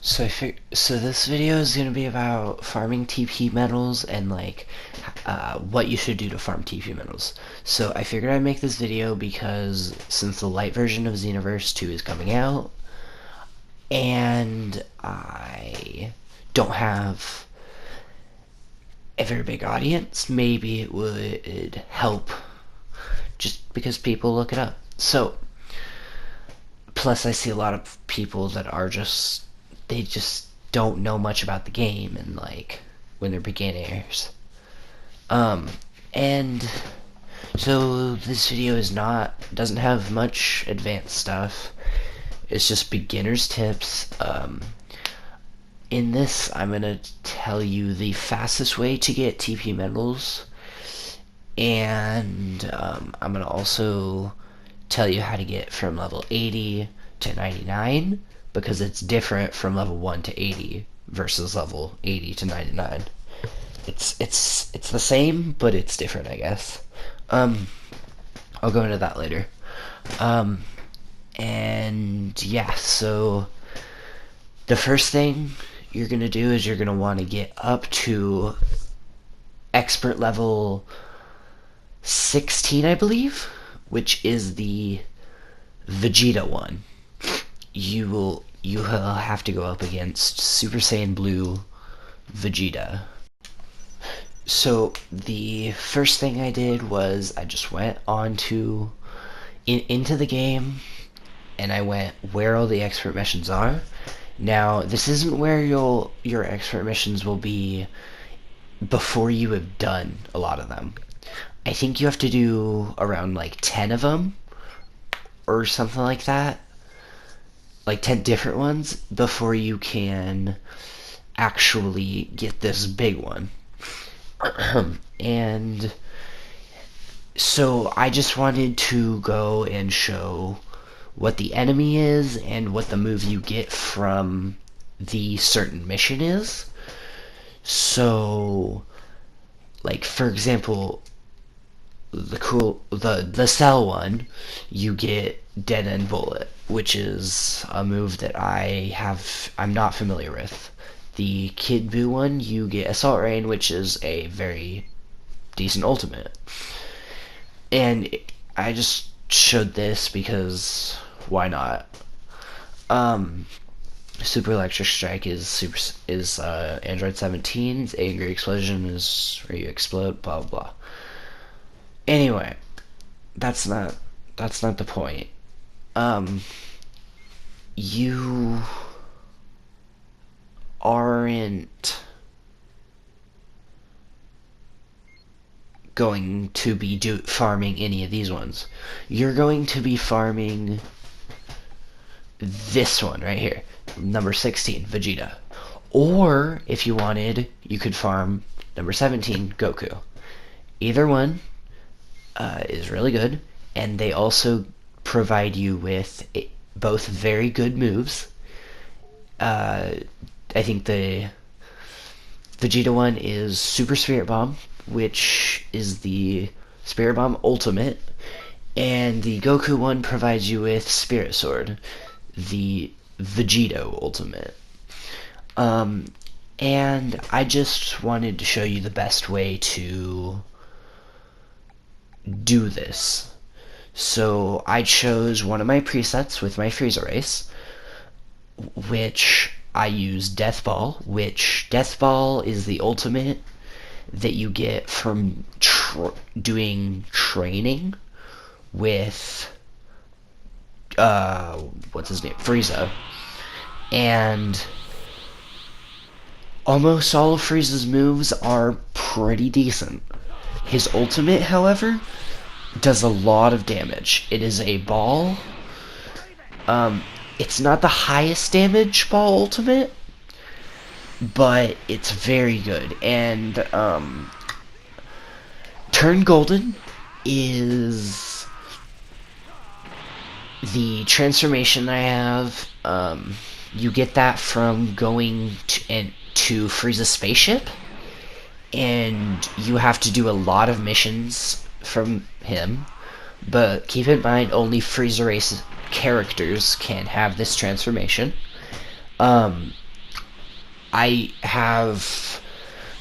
So this video is gonna be about farming TP metals and what you should do to farm TP metals. So I figured I'd make this video because since the light version of Xenoverse 2 is coming out, and I don't have a very big audience, maybe it would help just because people look it up. So plus I see a lot of people that are they just don't know much about the game and when they're beginners. And so this video doesn't have much advanced stuff. It's just beginner's tips. In this, I'm gonna tell you the fastest way to get TP medals, and I'm gonna also tell you how to get from level 80 to 99 because it's different from level 1 to 80 versus level 80 to 99. It's the same, but it's different, I guess. I'll go into that later. And yeah, so the first thing you're gonna do is you're gonna want to get up to expert level 16, I believe, which is the Vegeta one. You will have to go up against Super Saiyan Blue Vegeta. So the first thing I did was I just went into the game, and I went where all the expert missions are. Now, this isn't where your expert missions will be before you have done a lot of them. I think you have to do around 10 of them or something like that. 10 different ones before you can actually get this big one. And so I just wanted to go and show what the enemy is and what the move you get from the certain mission is. So, for example, the cell one, you get dead end bullet, which is a move that I'm not familiar with. The Kid Buu one, you get assault rain, which is a very decent ultimate. And I just showed this because why not? Super Electric Strike is Android 17's Angry Explosion is where you explode, blah blah blah. Anyway, that's not the point. You aren't going to be farming any of these ones. You're going to be farming this one right here, number 16, Vegeta. Or, if you wanted, you could farm number 17, Goku. Either one is really good, and they also provide you with both very good moves. I think the Vegeta one is Super Spirit Bomb, which is the Spirit Bomb Ultimate, and the Goku one provides you with Spirit Sword, the Vegito Ultimate. And I just wanted to show you the best way to do this. So I chose one of my presets with my Frieza race, which I use Death Ball, which Death Ball is the ultimate that you get from doing training with what's his name, Frieza. And almost all of Frieza's moves are pretty decent. His ultimate, however, does a lot of damage. It is a ball. It's not the highest damage ball ultimate, but it's very good. And Turn Golden is the transformation I have. You get that from going to Frieza's spaceship, and you have to do a lot of missions from him. But keep in mind, only Frieza race characters can have this transformation. I have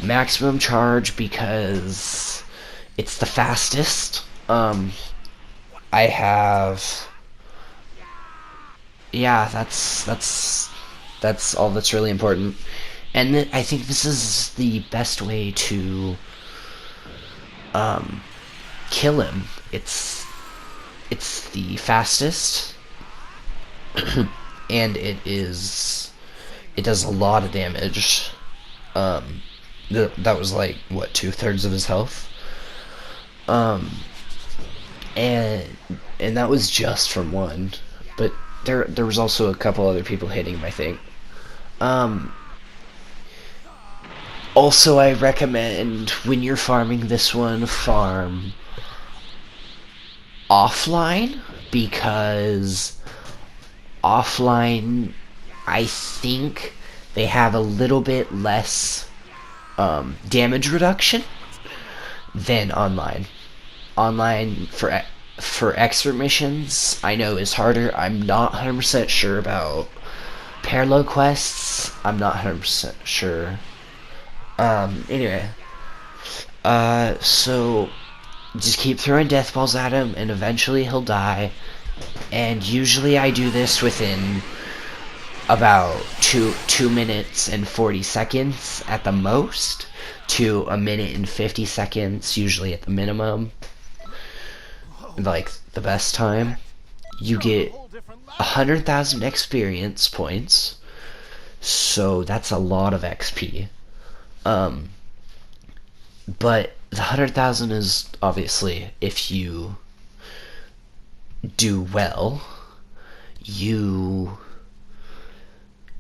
maximum charge because it's the fastest. I have, yeah, that's all that's really important. And I think this is the best way to kill him. It's the fastest, and it does a lot of damage. That was like what, 2/3 of his health, and that was just from one, but there was also a couple other people hitting him, I think. Also, I recommend when you're farming this one, farm offline, because offline, I think they have a little bit less damage reduction than online. Online for expert missions, I know is harder. I'm not 100% sure about parallel quests. I'm not 100% sure. Anyway, so just keep throwing death balls at him, and eventually he'll die. And usually I do this within about 2 minutes and 40 seconds at the most, to a minute and 50 seconds usually at the minimum. Like the best time. You get 100,000 experience points, so that's a lot of XP. But the 100,000 is obviously if you do well. You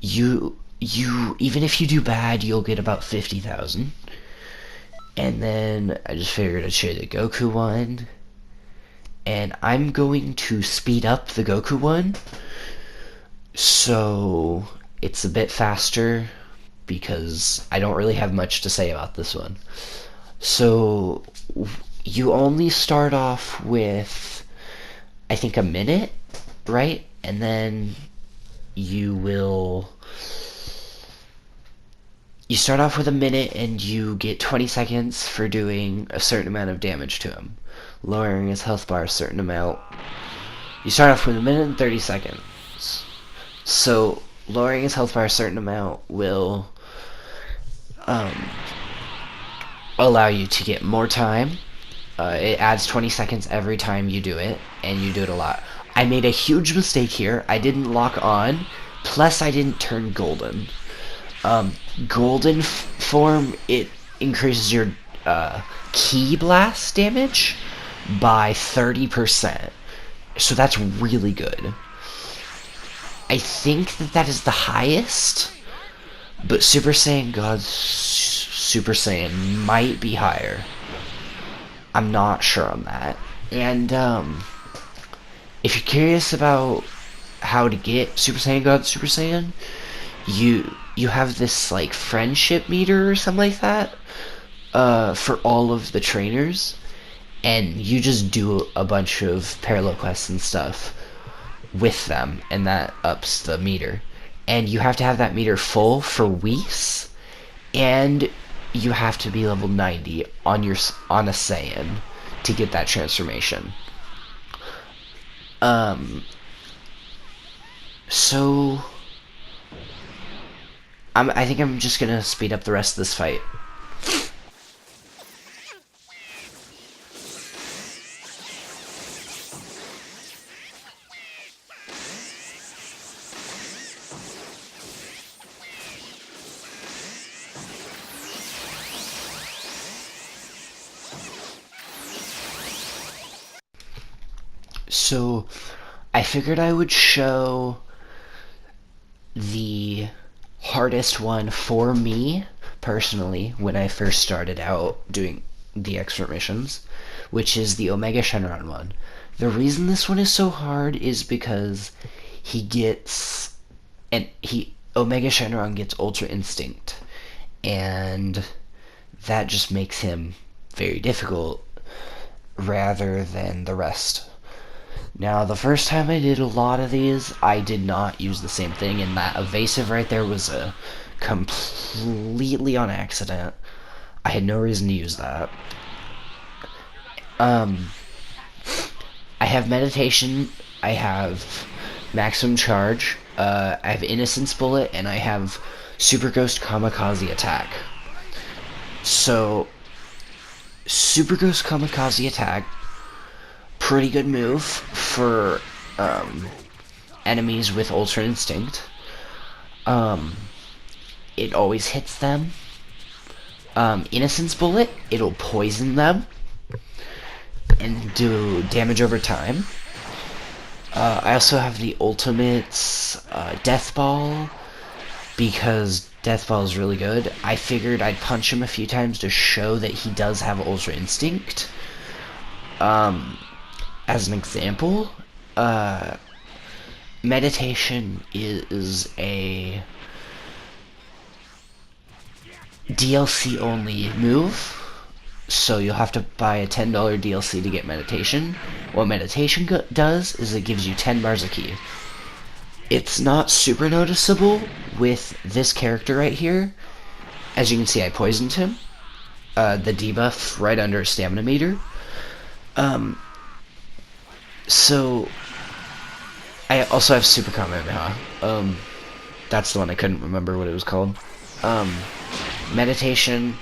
even if you do bad, you'll get about 50,000. And then I just figured I'd show you the Goku one. And I'm going to speed up the Goku one, so it's a bit faster, because I don't really have much to say about this one. So you only start off with, I think, a minute, right? And then you start off with a minute, and you get 20 seconds for doing a certain amount of damage to him, lowering his health bar a certain amount. You start off with a minute and 30 seconds. So lowering his health bar a certain amount will allow you to get more time. It adds 20 seconds every time you do it, and you do it a lot. I made a huge mistake here. I didn't lock on, plus I didn't turn golden. Golden form, it increases your ki blast damage by 30%. So that's really good. I think that is the highest, but Super Saiyan God's Super Saiyan might be higher. I'm not sure on that. And if you're curious about how to get Super Saiyan God Super Saiyan, you have this like friendship meter or something like that for all of the trainers, and you just do a bunch of parallel quests and stuff with them, and that ups the meter. And you have to have that meter full for Whis, and you have to be level 90 on a Saiyan to get that transformation. So I think I'm just gonna speed up the rest of this fight. So I figured I would show the hardest one for me personally when I first started out doing the expert missions, which is the Omega Shenron one. The reason this one is so hard is because Omega Shenron gets Ultra Instinct, and that just makes him very difficult rather than the rest. Now, the first time I did a lot of these, I did not use the same thing, and that evasive right there was a completely on accident. I had no reason to use that. I have meditation, I have maximum charge, I have innocence bullet, and I have super ghost kamikaze attack. So, super ghost kamikaze attack, pretty good move for enemies with ultra instinct. It always hits them. Innocence bullet, it'll poison them and do damage over time. I also have the ultimates Death Ball, because Death Ball is really good. I figured I'd punch him a few times to show that he does have Ultra Instinct. As an example, Meditation is a DLC only move, so you'll have to buy a $10 DLC to get Meditation. What Meditation does is it gives you 10 bars of ki. It's not super noticeable with this character right here. As you can see, I poisoned him. The debuff right under his stamina meter. So I also have Super Kamehameha. That's the one I couldn't remember what it was called. Meditation,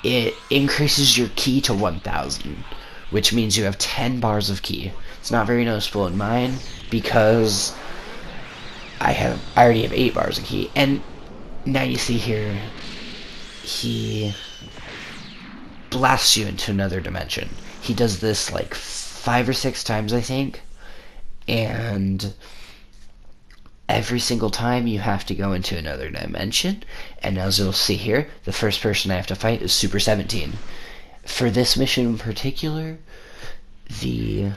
it increases your ki to 1000, which means you have 10 bars of ki. It's not very noticeable in mine because I already have 8 bars of ki. And now you see here, he blasts you into another dimension. He does this like 5 or 6 times, I think, and every single time you have to go into another dimension. And as you'll see here, the first person I have to fight is Super 17. For this mission in particular, the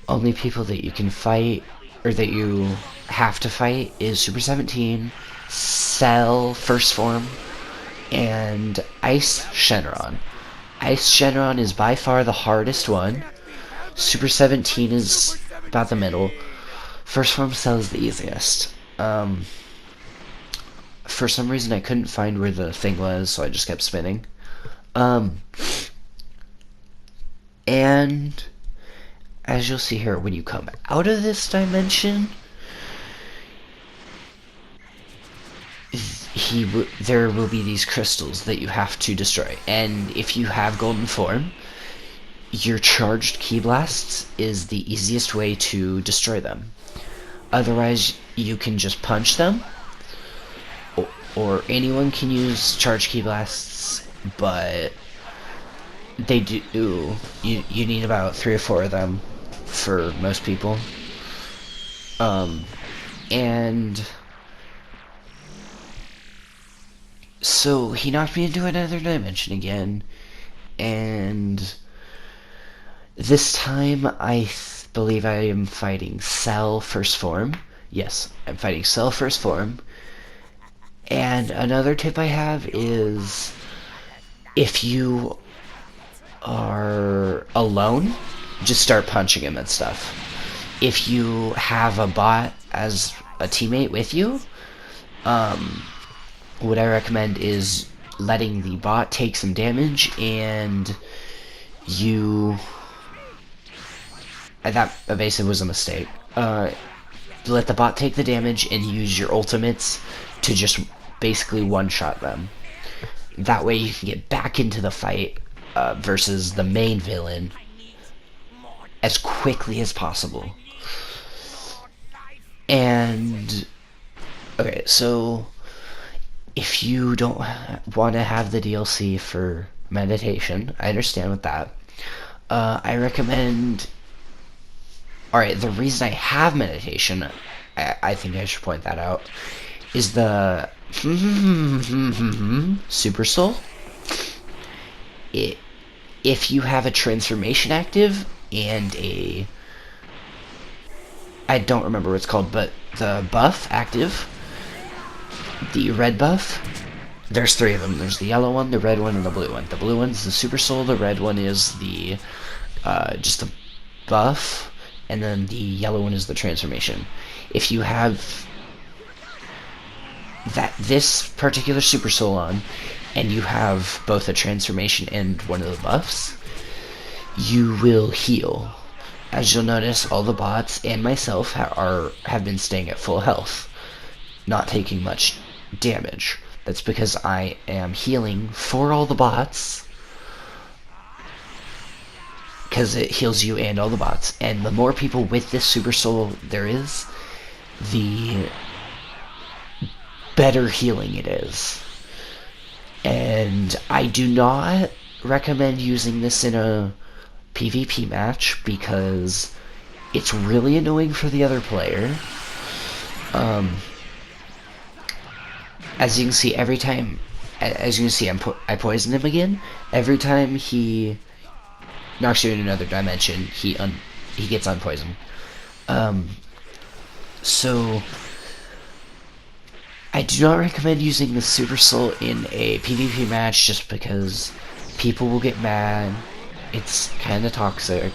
only people that you can fight, or that you have to fight, is Super 17, Cell First Form, and Ice Shenron. Ice Shenron is by far the hardest one. Super 17 is about the middle. First Form Cell is the easiest. For some reason I couldn't find where the thing was, so I just kept spinning. And as you'll see here, when you come out of this dimension, there will be these crystals that you have to destroy. And if you have Golden Form, your charged ki blasts is the easiest way to destroy them. Otherwise, you can just punch them, or anyone can use charged ki blasts, but they do. You need about 3 or 4 of them for most people. And so he knocked me into another dimension again, and this time I believe I am fighting Cell First Form. Yes, I'm fighting Cell First Form. And another tip I have is, if you are alone, just start punching him and stuff. If you have a bot as a teammate with you, what I recommend is letting the bot take some damage, and you... that evasive was a mistake. Let the bot take the damage and use your ultimates to just basically one-shot them. That way you can get back into the fight versus the main villain as quickly as possible. And okay, so if you don't want to have the DLC for Meditation, I understand with that. I recommend... Alright, the reason I have Meditation, I think I should point that out, is the Super Soul. If you have a transformation active and a... I don't remember what it's called, but the buff active, the red buff, there's 3 of them. There's the yellow one, the red one, and the blue one. The blue one's the Super Soul, the red one is the just the buff, and then the yellow one is the transformation. If you have that this particular Super Soul on, and you have both a transformation and one of the buffs, you will heal. As you'll notice, all the bots and myself have been staying at full health, not taking much damage. That's because I am healing for all the bots, because it heals you and all the bots. And the more people with this Super Soul there is, the better healing it is. And I do not recommend using this in a PvP match because it's really annoying for the other player. As you can see, every time, as you can see, I poison him again. Every time he knocks you in another dimension, he gets unpoisoned. So I do not recommend using the Super Soul in a PvP match just because people will get mad. It's kind of toxic,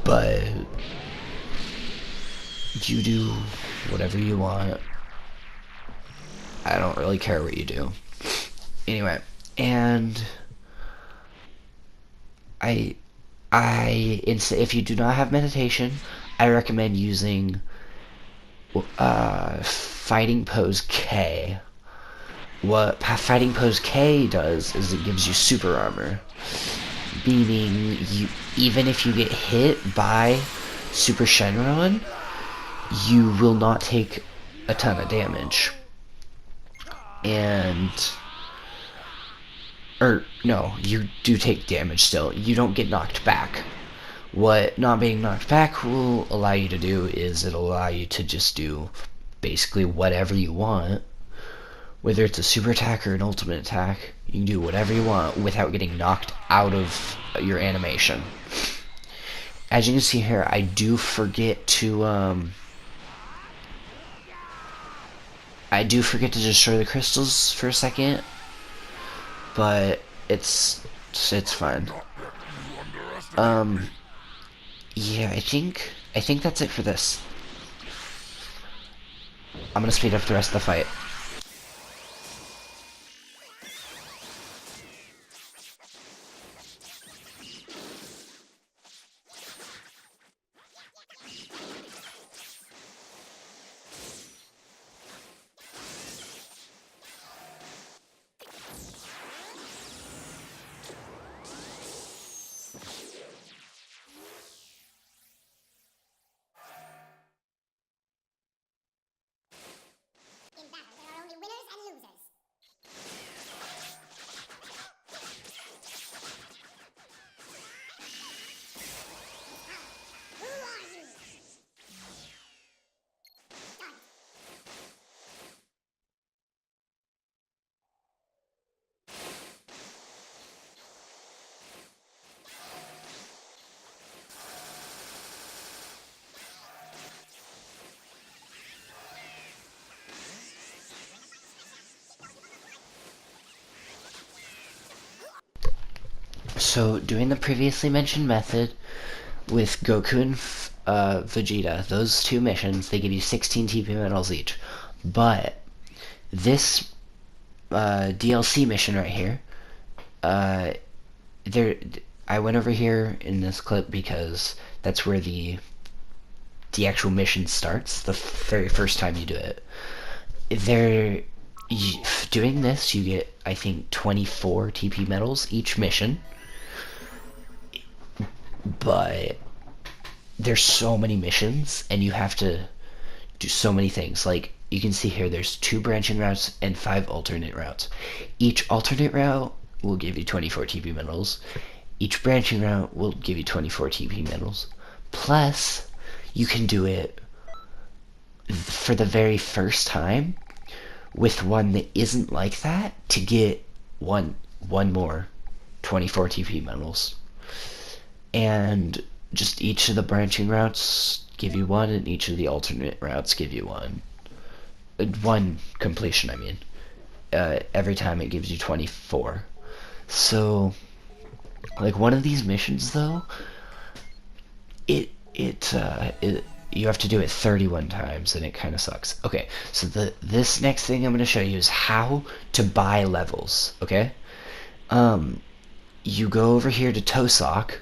but you do whatever you want. I don't really care what you do. Anyway, and if you do not have meditation, I recommend using Fighting Pose K. What Fighting Pose K does is it gives you super armor, meaning even if you get hit by Super Shenron, you will not take a ton of damage. No, you do take damage still. You don't get knocked back. What not being knocked back will allow you to do is it'll allow you to just do basically whatever you want. Whether it's a super attack or an ultimate attack, you can do whatever you want without getting knocked out of your animation. As you can see here, I do forget to destroy the crystals for a second, but it's fine. Yeah, I think that's it for this. I'm gonna speed up the rest of the fight. In battle, there are only winners and losers. Who are you? Done. So, doing the previously mentioned method with Goku and Vegeta, those two missions, they give you 16 TP medals each. But this DLC mission right here, I went over here in this clip because that's where the actual mission starts, the very first time you do it. Doing this, you get, I think, 24 TP medals each mission. But there's so many missions, and you have to do so many things. Like, you can see here, there's 2 branching routes and 5 alternate routes. Each alternate route will give you 24 TP medals. Each branching route will give you 24 TP medals. Plus, you can do it for the very first time with one that isn't like that to get one more 24 TP medals. And just each of the branching routes give you 1, and each of the alternate routes give you 1. 1 completion, I mean. Every time it gives you 24. So, like, one of these missions, though, you have to do it 31 times, and it kind of sucks. Okay, so this next thing I'm going to show you is how to buy levels, okay? You go over here to Tosok.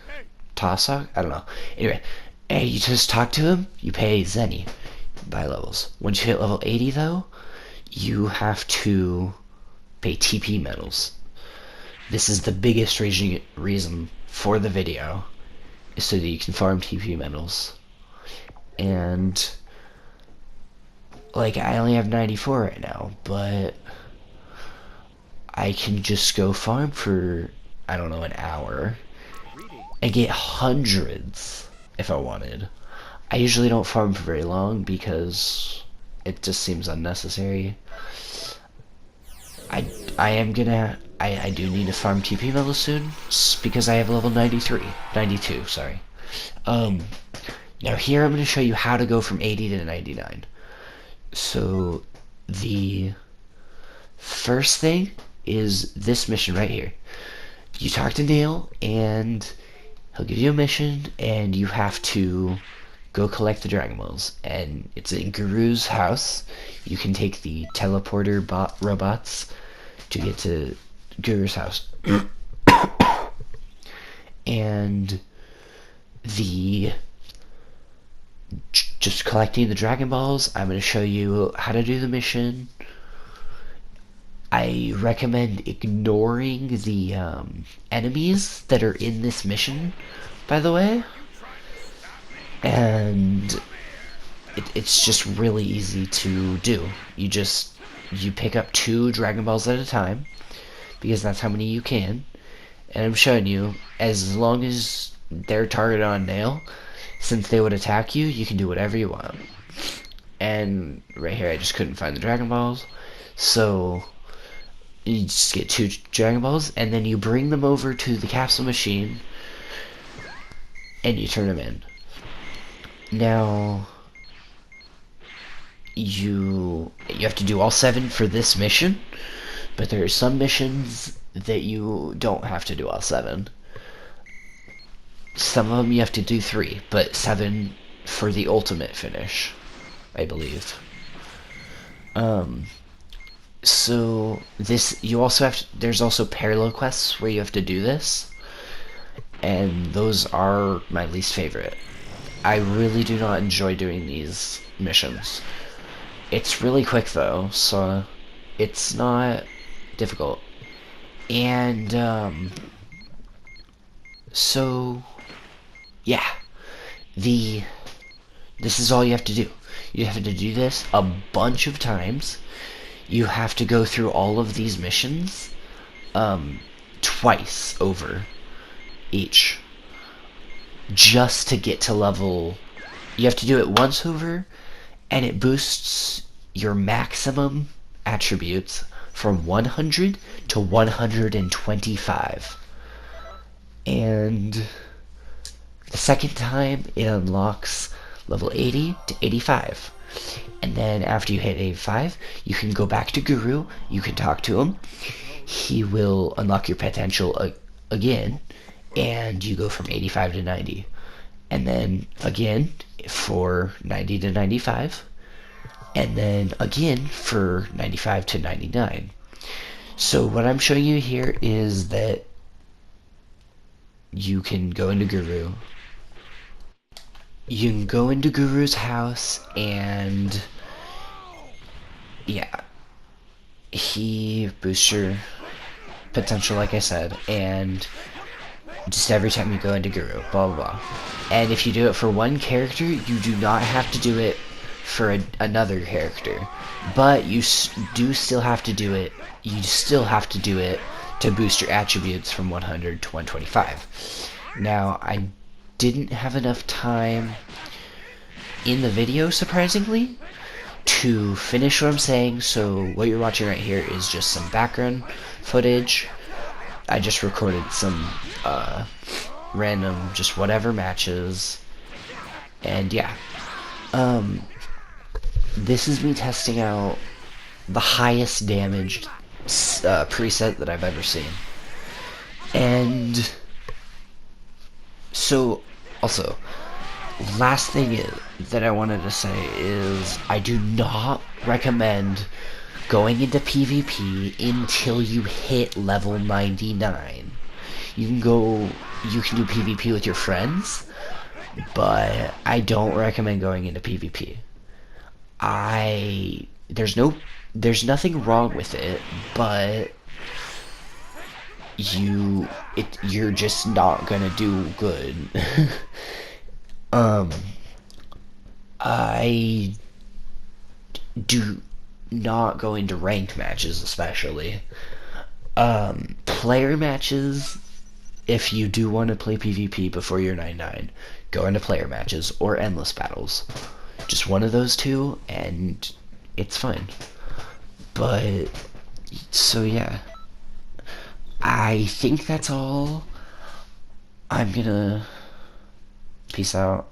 Tosok? I don't know. Anyway, and you just talk to him, you pay Zenny. Buy levels. Once you hit level 80, though, you have to pay TP medals. This is the biggest reason for the video, is so that you can farm TP medals. And like, I only have 94 right now, but I can just go farm for, I don't know, an hour and get hundreds if I wanted. I usually don't farm for very long because it just seems unnecessary. I do need to farm TP medals soon because I have level 92, sorry. Now here I'm going to show you how to go from 80 to 99. So the first thing is this mission right here. You talk to Neil and he'll give you a mission and you have to go collect the Dragon Balls. And it's in Guru's house. You can take the teleporter robots to get to Guru's house. And just collecting the Dragon Balls, I'm going to show you how to do the mission. I recommend ignoring the enemies that are in this mission, by the way. And it's just really easy to do. You pick up 2 Dragon Balls at a time, because that's how many you can. And I'm showing you, as long as they're targeted on nail, since they would attack you, you can do whatever you want. And right here, I just couldn't find the Dragon Balls, so you just get 2 Dragon Balls, and then you bring them over to the capsule machine, and you turn them in. Now, you have to do all 7 for this mission, but there are some missions that you don't have to do all 7. Some of them you have to do 3, but 7 for the ultimate finish, I believe. So you also have to, there's also parallel quests where you have to do this, and those are my least favorite. I really do not enjoy doing these missions. It's really quick though, so it's not difficult. And so yeah, this is all you have to do. You have to do this a bunch of times. You have to go through all of these missions twice over each, just to get to level. You have to do it once over, and it boosts your maximum attributes from 100 to 125. And the second time, it unlocks level 80 to 85. And then after you hit 85, you can go back to Guru, you can talk to him, he will unlock your potential again, and you go from 85 to 90. And then again for 90 to 95, and then again for 95 to 99. So what I'm showing you here is that you can go into Guru. You can go into Guru's house, and yeah, he boosts your potential, like I said, and just every time you go into Guru, blah blah blah. And if you do it for one character, you do not have to do it for another character, but you do still have to do it. You still have to do it to boost your attributes from 100 to 125. Now, I didn't have enough time in the video, surprisingly, to finish what I'm saying, so what you're watching right here is just some background footage. I just recorded some random, just whatever matches, and yeah. This is me testing out the highest damaged preset that I've ever seen. And so, also, last thing that I wanted to say is I do not recommend going into PvP until you hit level 99. You can do PvP with your friends, but I don't recommend going into PvP. I there's nothing wrong with it, but you're just not gonna do good. um I do not go into ranked matches, especially player matches. If you do want to play PvP before you're 99, go into player matches or endless battles. Just one of those two, and it's fine. But so yeah, I think that's all. I'm gonna peace out.